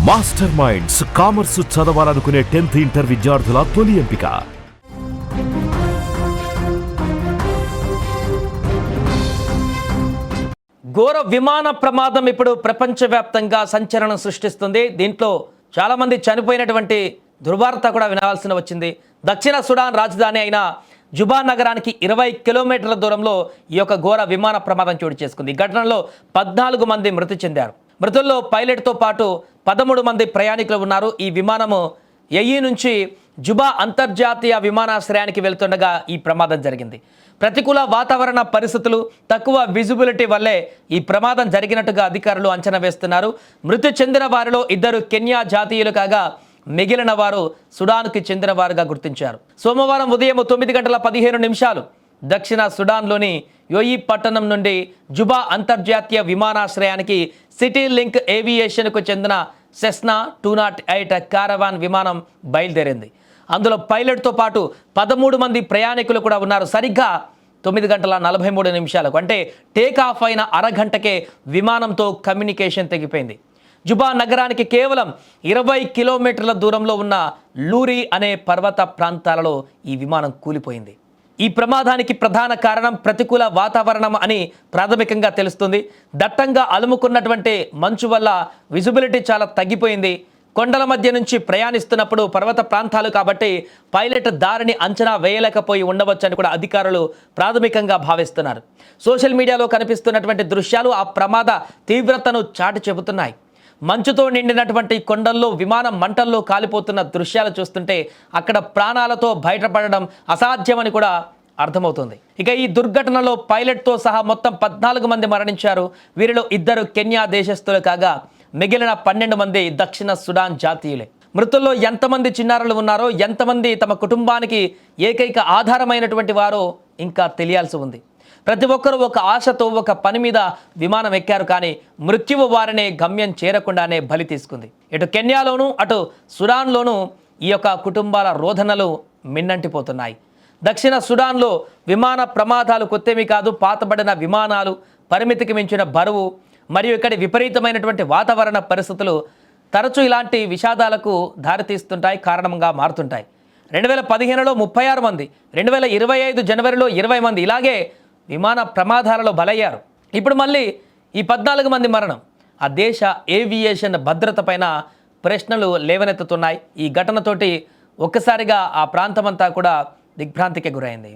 Master minds commerce చదవాలనుకునే 10th inter విద్యార్థుల తొలి ఎంపిక. ఘోర విమాన ప్రమాదం ఇప్పుడు ప్రపంచవ్యాప్తంగా సంచలనం సృష్టిస్తుంది. దీంట్లో చాలామంది చనిపోయినటువంటి దుర్వార్త కూడా వినాల్సిన వచ్చింది. దక్షిణ సుడాన్ రాజధాని అయిన జుబా నగరానికి 20 కిలోమీటర్ల దూరంలో ఈ యొక్క ఘోర విమాన ప్రమాదం చోటు చేసుకుంది. ఈ ఘటనలో 14 మంది మృతి చెందారు. మృతుల్లో పైలట్తో పాటు 13 మంది ప్రయాణికులు ఉన్నారు. ఈ విమానము యయి నుంచి జుబా అంతర్జాతీయ విమానాశ్రయానికి వెళ్తుండగా ఈ ప్రమాదం జరిగింది. ప్రతికూల వాతావరణ పరిస్థితులు, తక్కువ విజిబిలిటీ వల్లే ఈ ప్రమాదం జరిగినట్టుగా అధికారులు అంచనా వేస్తున్నారు. మృతి చెందిన వారిలో 2 కెన్యా జాతీయులు కాగా మిగిలిన వారు సుడాన్కి చెందిన వారుగా గుర్తించారు. సోమవారం ఉదయం 9:15 దక్షిణ సుడాన్లోని యోయి పట్టణం నుండి జుబా అంతర్జాతీయ విమానాశ్రయానికి సిటీ లింక్ ఏవియేషన్కు చెందిన సెస్నా 208 కారవాన్ విమానం బయలుదేరింది. అందులో పైలట్తో పాటు 13 మంది ప్రయాణికులు కూడా ఉన్నారు. సరిగ్గా 9:43 అంటే టేక్ ఆఫ్ అయిన అరగంటకే విమానంతో కమ్యూనికేషన్ తెగిపోయింది. జుబా నగరానికి కేవలం 20 కిలోమీటర్ల దూరంలో ఉన్న లూరి అనే పర్వత ప్రాంతాలలో ఈ విమానం కూలిపోయింది. ఈ ప్రమాదానికి ప్రధాన కారణం ప్రతికూల వాతావరణం అని ప్రాథమికంగా తెలుస్తుంది. దట్టంగా అలుముకున్నటువంటి మంచు వల్ల విజిబిలిటీ చాలా తగ్గిపోయింది. కొండల మధ్య నుంచి ప్రయాణిస్తున్నప్పుడు పర్వత ప్రాంతాలు కాబట్టి పైలట్ దారిని అంచనా వేయలేకపోయి ఉండవచ్చని కూడా అధికారులు ప్రాథమికంగా భావిస్తున్నారు. సోషల్ మీడియాలో కనిపిస్తున్నటువంటి దృశ్యాలు ఆ ప్రమాద తీవ్రతను చాటి చెబుతున్నాయి. మంచుతో నిండినటువంటి కొండల్లో విమానం మంటల్లో కాలిపోతున్న దృశ్యాలు చూస్తుంటే అక్కడ ప్రాణాలతో బయటపడడం అసాధ్యమని కూడా అర్థమవుతుంది. ఇక ఈ దుర్ఘటనలో పైలట్తో సహా మొత్తం 14 మంది మరణించారు. వీరిలో 2 కెన్యా దేశస్థులు కాగా మిగిలిన 12 మంది దక్షిణ సుడాన్ జాతీయులే. మృతుల్లో ఎంతమంది చిన్నారులు ఉన్నారో, ఎంతమంది తమ కుటుంబానికి ఏకైక ఆధారమైనటువంటి వారో ఇంకా తెలియాల్సి ఉంది. ప్రతి ఒక్కరూ ఒక ఆశతో ఒక పని మీద విమానం ఎక్కారు, కానీ మృత్యువు వారిని గమ్యం చేరకుండానే బలి తీసుకుంది. ఇటు కెన్యాలోనూ అటు సుడాన్లోనూ ఈ యొక్క కుటుంబాల రోదనలు మిన్నంటిపోతున్నాయి. దక్షిణ సుడాన్లో విమాన ప్రమాదాలు కొత్తేమీ కాదు. పాతబడిన విమానాలు, పరిమితికి మించిన బరువు మరియు ఇక్కడి విపరీతమైనటువంటి వాతావరణ పరిస్థితులు తరచూ ఇలాంటి విషాదాలకు దారితీస్తుంటాయి, కారణంగా మారుతుంటాయి. 2015లో 36 మంది, 2025 జనవరిలో 20 మంది ఇలాగే విమాన ప్రమాదాలలో బలయ్యారు. ఇప్పుడు మళ్ళీ ఈ 14 మంది మరణం ఆ దేశ ఏవియేషన్ భద్రత పైన ప్రశ్నలు లేవనెత్తుతున్నాయి. ఈ ఘటనతోటి ఒక్కసారిగా ఆ ప్రాంతమంతా కూడా దిగ్భ్రాంతికి గురైంది.